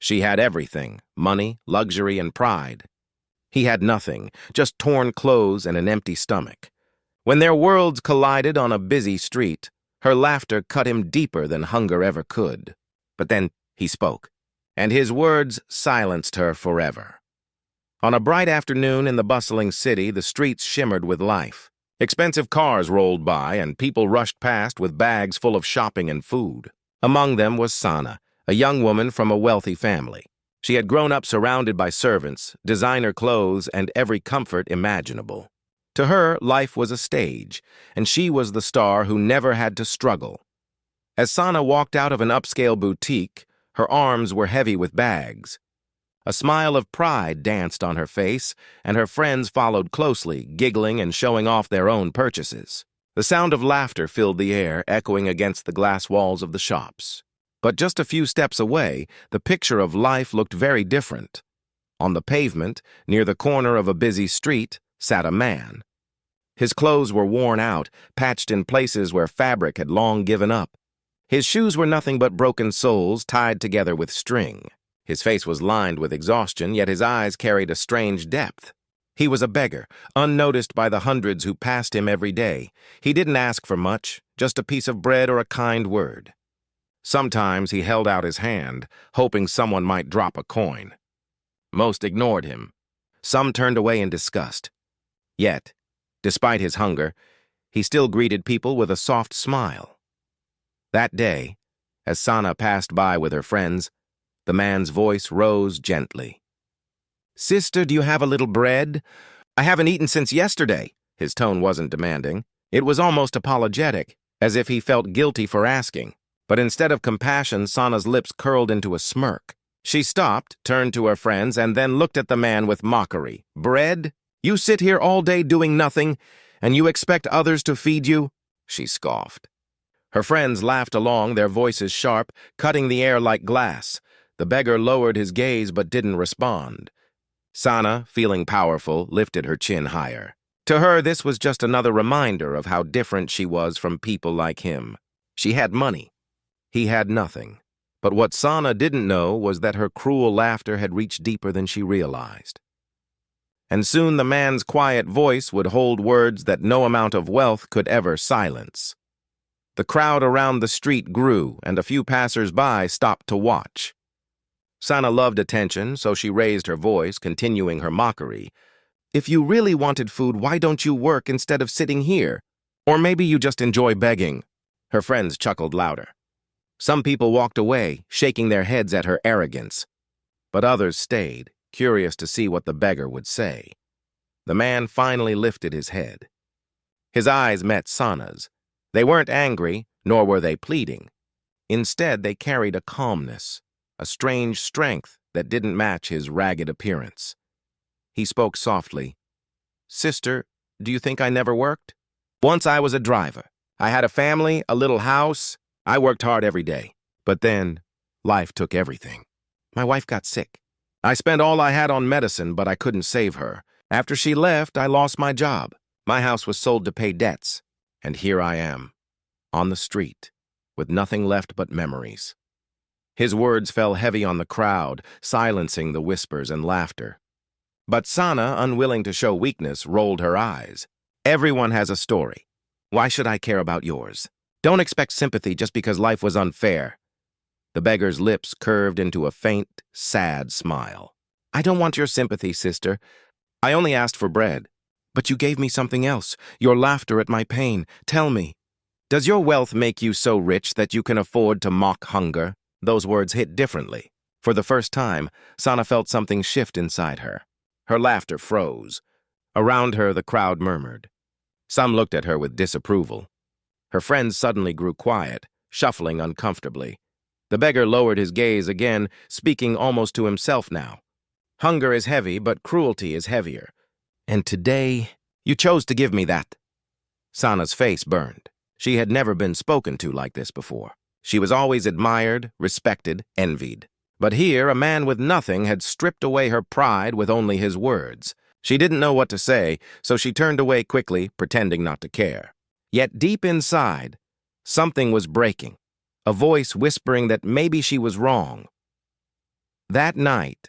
She had everything: money, luxury, and pride. He had nothing, just torn clothes and an empty stomach. When their worlds collided on a busy street, her laughter cut him deeper than hunger ever could. But then he spoke, and his words silenced her forever. On a bright afternoon in the bustling city, the streets shimmered with life. Expensive cars rolled by, and people rushed past with bags full of shopping and food. Among them was Sana, a young woman from a wealthy family. She had grown up surrounded by servants, designer clothes, and every comfort imaginable. To her, life was a stage, and she was the star who never had to struggle. As Sana walked out of an upscale boutique, her arms were heavy with bags. A smile of pride danced on her face, and her friends followed closely, giggling and showing off their own purchases. The sound of laughter filled the air, echoing against the glass walls of the shops. But just a few steps away, the picture of life looked very different. On the pavement, near the corner of a busy street, sat a man. His clothes were worn out, patched in places where fabric had long given up. His shoes were nothing but broken soles tied together with string. His face was lined with exhaustion, yet his eyes carried a strange depth. He was a beggar, unnoticed by the hundreds who passed him every day. He didn't ask for much, just a piece of bread or a kind word. Sometimes he held out his hand, hoping someone might drop a coin. Most ignored him. Some turned away in disgust. Yet, despite his hunger, he still greeted people with a soft smile. That day, as Sana passed by with her friends, the man's voice rose gently. "Sister, do you have a little bread? I haven't eaten since yesterday." His tone wasn't demanding. It was almost apologetic, as if he felt guilty for asking. But instead of compassion, Sana's lips curled into a smirk. She stopped, turned to her friends, and then looked at the man with mockery. "Bread? You sit here all day doing nothing, and you expect others to feed you?" She scoffed. Her friends laughed along, their voices sharp, cutting the air like glass. The beggar lowered his gaze but didn't respond. Sana, feeling powerful, lifted her chin higher. To her, this was just another reminder of how different she was from people like him. She had money. He had nothing. But what Sana didn't know was that her cruel laughter had reached deeper than she realized. And soon the man's quiet voice would hold words that no amount of wealth could ever silence. The crowd around the street grew, and a few passers-by stopped to watch. Sana loved attention, so she raised her voice, continuing her mockery. "If you really wanted food, why don't you work instead of sitting here? Or maybe you just enjoy begging." Her friends chuckled louder. Some people walked away, shaking their heads at her arrogance. But others stayed, curious to see what the beggar would say. The man finally lifted his head. His eyes met Sana's. They weren't angry, nor were they pleading. Instead, they carried a calmness, a strange strength that didn't match his ragged appearance. He spoke softly. "Sister, do you think I never worked? Once I was a driver. I had a family, a little house. I worked hard every day. But then, life took everything. My wife got sick. I spent all I had on medicine, but I couldn't save her. After she left, I lost my job. My house was sold to pay debts. And here I am, on the street, with nothing left but memories." His words fell heavy on the crowd, silencing the whispers and laughter. But Sana, unwilling to show weakness, rolled her eyes. "Everyone has a story. Why should I care about yours? Don't expect sympathy just because life was unfair." The beggar's lips curved into a faint, sad smile. "I don't want your sympathy, sister. I only asked for bread. But you gave me something else, your laughter at my pain. Tell me, does your wealth make you so rich that you can afford to mock hunger?" Those words hit differently. For the first time, Sana felt something shift inside her. Her laughter froze. Around her, the crowd murmured. Some looked at her with disapproval. Her friends suddenly grew quiet, shuffling uncomfortably. The beggar lowered his gaze again, speaking almost to himself now. "Hunger is heavy, but cruelty is heavier. And today, you chose to give me that." Sana's face burned. She had never been spoken to like this before. She was always admired, respected, envied. But here, a man with nothing had stripped away her pride with only his words. She didn't know what to say, so she turned away quickly, pretending not to care. Yet deep inside, something was breaking, a voice whispering that maybe she was wrong. That night,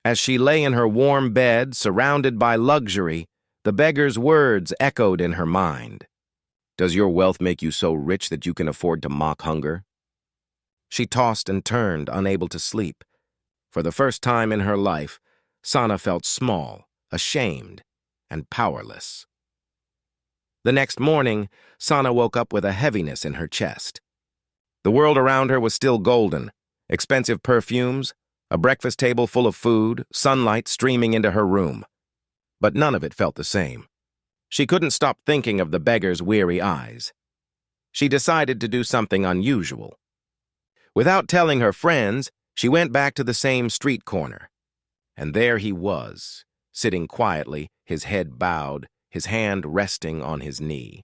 as she lay in her warm bed, surrounded by luxury, the beggar's words echoed in her mind. Does your wealth make you so rich that you can afford to mock hunger? She tossed and turned, unable to sleep. For the first time in her life, Sana felt small, ashamed, and powerless. The next morning, Sana woke up with a heaviness in her chest. The world around her was still golden, expensive perfumes, a breakfast table full of food, sunlight streaming into her room. But none of it felt the same. She couldn't stop thinking of the beggar's weary eyes. She decided to do something unusual. Without telling her friends, she went back to the same street corner. And there he was, sitting quietly, his head bowed, his hand resting on his knee.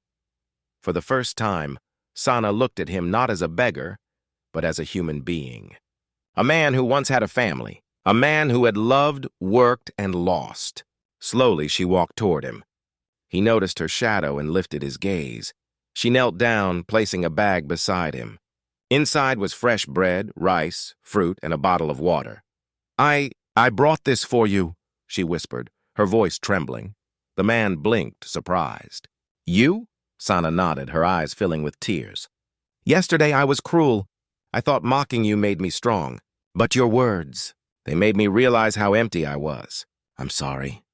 For the first time, Sana looked at him not as a beggar, but as a human being. A man who once had a family, a man who had loved, worked, and lost. Slowly, she walked toward him. He noticed her shadow and lifted his gaze. She knelt down, placing a bag beside him. Inside was fresh bread, rice, fruit, and a bottle of water. I brought this for you, she whispered, her voice trembling. The man blinked, surprised. You? Sana nodded, her eyes filling with tears. Yesterday I was cruel. I thought mocking you made me strong. But your words, they made me realize how empty I was. I'm sorry.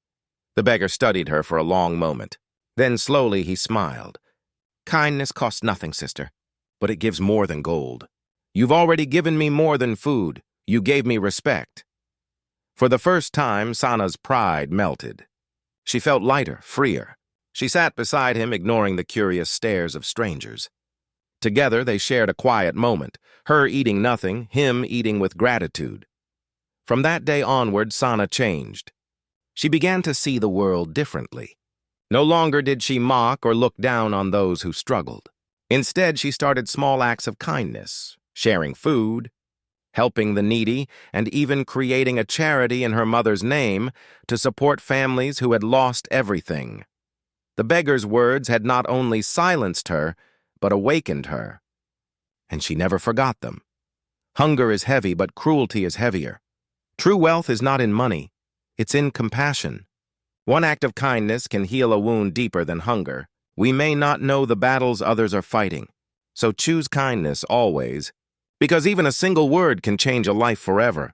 The beggar studied her for a long moment. Then slowly he smiled. Kindness costs nothing, sister, but it gives more than gold. You've already given me more than food. You gave me respect. For the first time, Sana's pride melted. She felt lighter, freer. She sat beside him, ignoring the curious stares of strangers. Together, they shared a quiet moment, her eating nothing, him eating with gratitude. From that day onward, Sana changed. She began to see the world differently. No longer did she mock or look down on those who struggled. Instead, she started small acts of kindness, sharing food, helping the needy, and even creating a charity in her mother's name to support families who had lost everything. The beggar's words had not only silenced her, but awakened her. And she never forgot them. Hunger is heavy, but cruelty is heavier. True wealth is not in money, it's in compassion. One act of kindness can heal a wound deeper than hunger. We may not know the battles others are fighting, so choose kindness always, because even a single word can change a life forever.